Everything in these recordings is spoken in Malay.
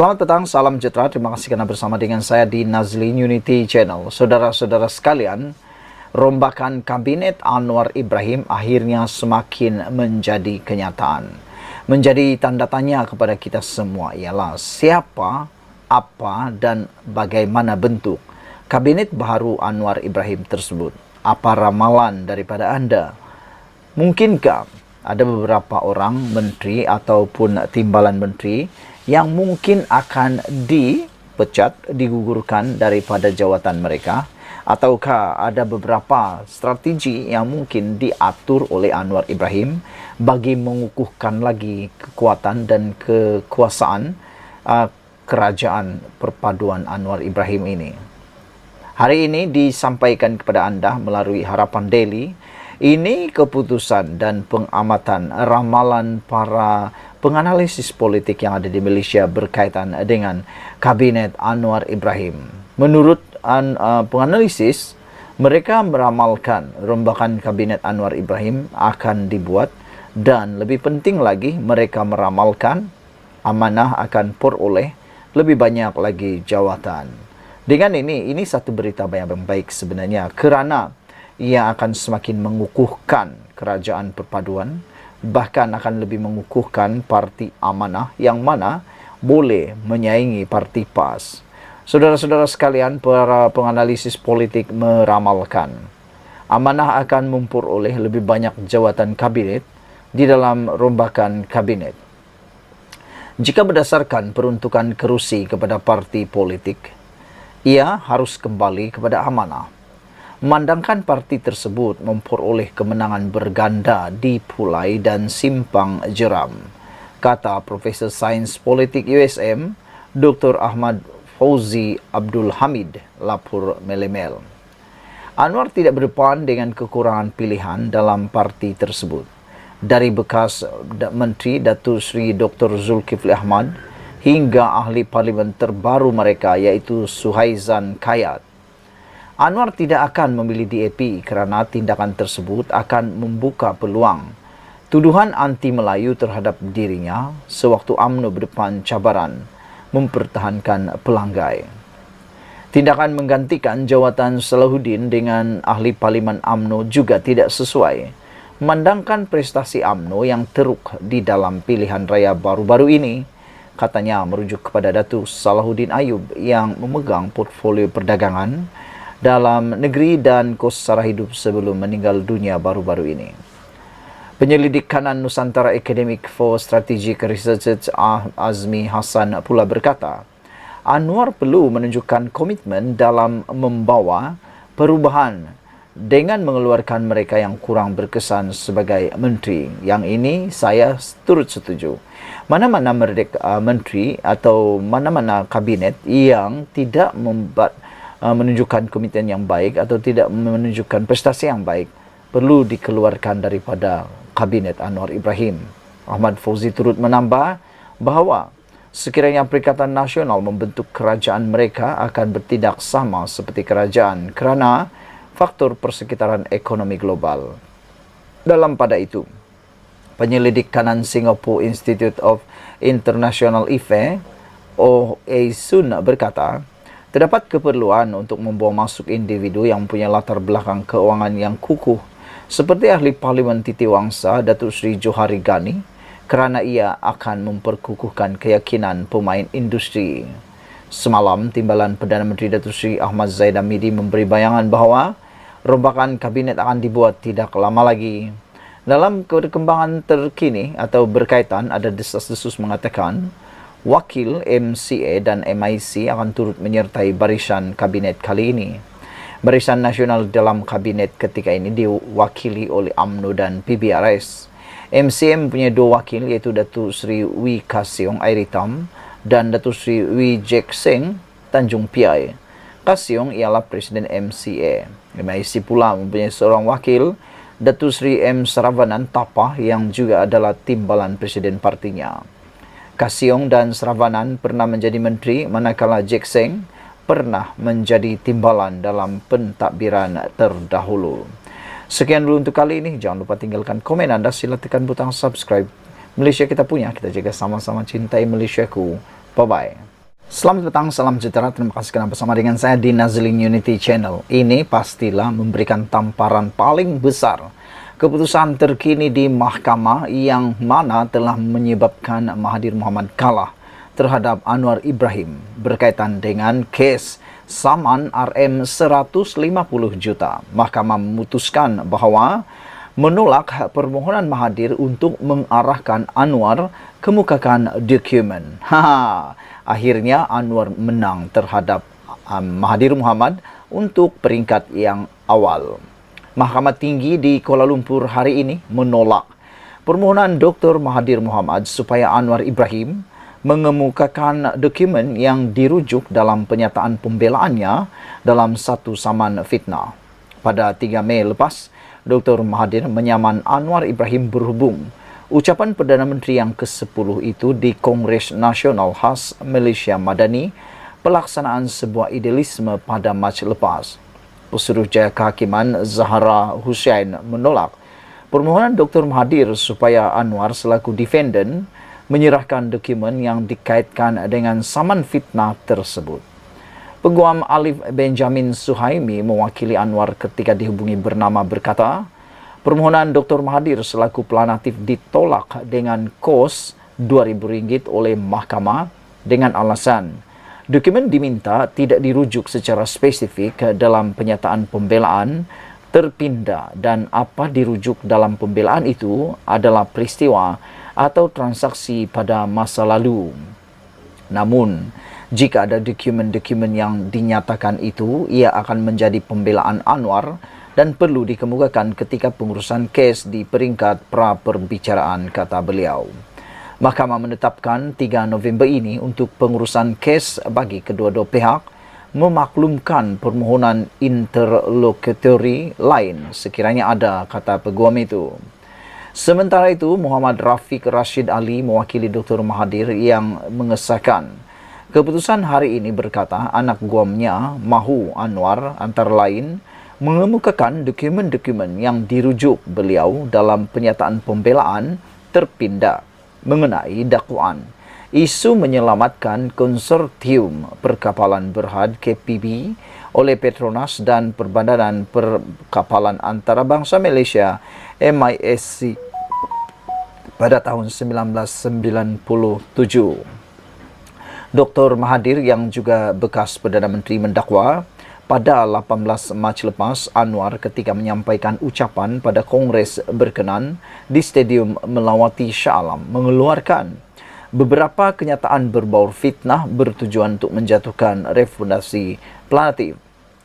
Selamat petang, salam sejahtera. Terima kasih karena bersama dengan saya di Nazlin Unity Channel. Saudara-saudara sekalian, rombakan kabinet Anwar Ibrahim akhirnya semakin menjadi kenyataan. Menjadi tanda tanya kepada kita semua ialah siapa, apa, dan bagaimana bentuk kabinet baru Anwar Ibrahim tersebut. Apa ramalan daripada Anda? Mungkinkah ada beberapa orang menteri ataupun timbalan menteri yang mungkin akan dipecat, digugurkan daripada jawatan mereka? Ataukah ada beberapa strategi yang mungkin diatur oleh Anwar Ibrahim bagi mengukuhkan lagi kekuatan dan kekuasaan kerajaan perpaduan Anwar Ibrahim ini? Hari ini disampaikan kepada anda melalui Harapan Daily. Ini keputusan dan pengamatan ramalan para penganalisis politik yang ada di Malaysia berkaitan dengan kabinet Anwar Ibrahim. Menurut penganalisis, mereka meramalkan rombakan kabinet Anwar Ibrahim akan dibuat, dan lebih penting lagi mereka meramalkan amanah akan peroleh lebih banyak lagi jawatan. Dengan ini satu berita yang baik sebenarnya, kerana ia akan semakin mengukuhkan kerajaan perpaduan, bahkan akan lebih mengukuhkan parti amanah yang mana boleh menyaingi parti PAS. Saudara-saudara sekalian, para penganalisis politik meramalkan amanah akan memperoleh lebih banyak jawatan kabinet di dalam rombakan kabinet. Jika berdasarkan peruntukan kerusi kepada parti politik, ia harus kembali kepada amanah. Memandangkan parti tersebut memperoleh kemenangan berganda di Pulai dan Simpang Jeram, kata Profesor Sains Politik USM Dr. Ahmad Fauzi Abdul Hamid, lapor Melemel. Anwar tidak berdepan dengan kekurangan pilihan dalam parti tersebut. Dari bekas Menteri Datuk Seri Dr. Zulkifli Ahmad hingga ahli parlimen terbaru mereka iaitu Suhaizan Kayat, Anwar tidak akan memilih DAP kerana tindakan tersebut akan membuka peluang tuduhan anti Melayu terhadap dirinya sewaktu UMNO berdepan cabaran mempertahankan pelanggai. Tindakan menggantikan jawatan Salahuddin dengan ahli parlimen UMNO juga tidak sesuai, memandangkan prestasi UMNO yang teruk di dalam pilihan raya baru-baru ini, katanya merujuk kepada Datuk Salahuddin Ayub yang memegang portfolio perdagangan dalam negeri dan kos sara hidup sebelum meninggal dunia baru-baru ini. Penyelidik kanan Nusantara Academic for Strategic Research Azmi Hassan pula berkata, Anwar perlu menunjukkan komitmen dalam membawa perubahan dengan mengeluarkan mereka yang kurang berkesan sebagai menteri. Yang ini saya turut setuju. Mana-mana menteri atau mana-mana kabinet yang tidak menunjukkan komitmen yang baik atau tidak menunjukkan prestasi yang baik perlu dikeluarkan daripada kabinet Anwar Ibrahim. Ahmad Fauzi turut menambah bahawa sekiranya Perikatan Nasional membentuk kerajaan, mereka akan bertindak sama seperti kerajaan kerana faktor persekitaran ekonomi global. Dalam pada itu, penyelidik kanan Singapore Institute of International Affairs OASUN berkata, terdapat keperluan untuk membawa masuk individu yang mempunyai latar belakang keuangan yang kukuh seperti ahli parlimen Titi Wangsa Datuk Seri Johari Ghani kerana ia akan memperkukuhkan keyakinan pemain industri. Semalam, Timbalan Perdana Menteri Datuk Seri Ahmad Zaid Hamidi memberi bayangan bahawa rombakan kabinet akan dibuat tidak lama lagi. Dalam perkembangan terkini atau berkaitan, ada desas-desus mengatakan wakil MCA dan MIC akan turut menyertai barisan kabinet kali ini. Barisan Nasional dalam kabinet ketika ini diwakili oleh UMNO dan PBRS. MCA mempunyai dua wakil iaitu Datuk Seri Wee Ka Siong Airitam dan Datuk Seri Wee Jek Seng Tanjung Piai. Ka Siong ialah Presiden MCA. MIC pula mempunyai seorang wakil, Datuk Seri M. Saravanan Tapah yang juga adalah timbalan Presiden partinya. Ka Siong dan Saravanan pernah menjadi menteri, manakala Jek Seng pernah menjadi timbalan dalam pentadbiran terdahulu. Sekian dulu untuk kali ini. Jangan lupa tinggalkan komen anda, sila tekan butang subscribe. Malaysia kita punya, kita jaga sama-sama cintai Malaysiaku. Bye-bye. Selamat petang, salam sejahtera. Terima kasih karena bersama dengan saya di Nazlin Unity Channel. Ini pastilah memberikan tamparan paling besar keputusan terkini di mahkamah yang mana telah menyebabkan Mahathir Mohamad kalah terhadap Anwar Ibrahim berkaitan dengan kes saman RM 150 juta. Mahkamah memutuskan bahawa menolak permohonan Mahathir untuk mengarahkan Anwar kemukakan dokumen. Akhirnya Anwar menang terhadap Mahathir Mohamad untuk peringkat yang awal. Mahkamah Tinggi di Kuala Lumpur hari ini menolak permohonan Dr. Mahathir Mohamad supaya Anwar Ibrahim mengemukakan dokumen yang dirujuk dalam penyataan pembelaannya dalam satu saman fitnah. Pada 3 Mei lepas, Dr. Mahathir menyaman Anwar Ibrahim berhubung ucapan Perdana Menteri yang ke-10 itu di Kongres Nasional Khas Malaysia Madani, pelaksanaan sebuah idealisme pada Mac lepas. Pesuruhjaya Kehakiman Zahra Hussain menolak permohonan Dr. Mahathir supaya Anwar selaku defendant menyerahkan dokumen yang dikaitkan dengan saman fitnah tersebut. Peguam Alif Benjamin Suhaimi mewakili Anwar ketika dihubungi bernama berkata, permohonan Dr. Mahathir selaku pelanatif ditolak dengan kos RM2,000 oleh mahkamah dengan alasan dokumen diminta tidak dirujuk secara spesifik dalam penyataan pembelaan, terpindah dan apa dirujuk dalam pembelaan itu adalah peristiwa atau transaksi pada masa lalu. Namun, jika ada dokumen-dokumen yang dinyatakan itu, ia akan menjadi pembelaan Anwar dan perlu dikemukakan ketika pengurusan kes di peringkat pra-perbicaraan, kata beliau. Mahkamah menetapkan 3 November ini untuk pengurusan kes bagi kedua-dua pihak memaklumkan permohonan interlokutori lain sekiranya ada, kata peguam itu. Sementara itu, Muhammad Rafiq Rashid Ali mewakili Dr. Mahathir yang mengesahkan keputusan hari ini berkata anak guamnya mahu Anwar antara lain mengemukakan dokumen-dokumen yang dirujuk beliau dalam penyataan pembelaan terpindah mengenai dakwaan isu menyelamatkan konsortium perkapalan berhad KPB oleh Petronas dan Perbandaran Perkapalan Antarabangsa Malaysia MISC pada tahun 1997. Dr. Mahathir yang juga bekas Perdana Menteri mendakwa pada 18 Mac lepas Anwar ketika menyampaikan ucapan pada Kongres berkenan di Stadium Melawati Shah Alam mengeluarkan beberapa kenyataan berbau fitnah bertujuan untuk menjatuhkan refundasi planatif.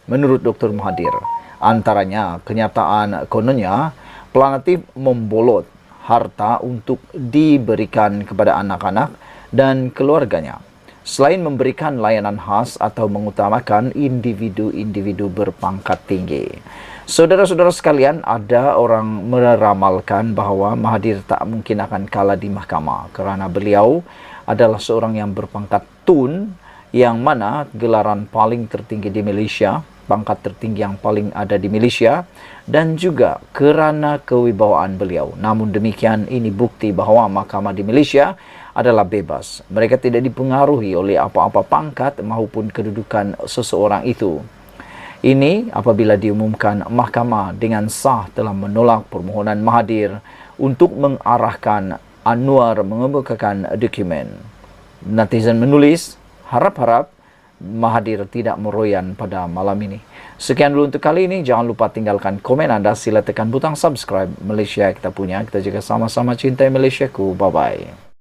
Menurut Dr. Mahathir, antaranya kenyataan kononnya planatif membolot harta untuk diberikan kepada anak-anak dan keluarganya, selain memberikan layanan khas atau mengutamakan individu-individu berpangkat tinggi. Saudara-saudara sekalian, ada orang meramalkan bahawa Mahathir tak mungkin akan kalah di mahkamah kerana beliau adalah seorang yang berpangkat Tun, yang mana gelaran paling tertinggi di Malaysia, pangkat tertinggi yang paling ada di Malaysia, dan juga kerana kewibawaan beliau. Namun demikian, ini bukti bahawa mahkamah di Malaysia adalah bebas. Mereka tidak dipengaruhi oleh apa-apa pangkat maupun kedudukan seseorang itu. Ini apabila diumumkan mahkamah dengan sah telah menolak permohonan Mahathir untuk mengarahkan Anwar mengemukakan dokumen. Netizen menulis, harap-harap Mahathir tidak meroyan pada malam ini. Sekian dulu untuk kali ini. Jangan lupa tinggalkan komen anda. Sila tekan butang subscribe. Malaysia kita punya. Kita juga sama-sama cintai Malaysiaku. Bye-bye.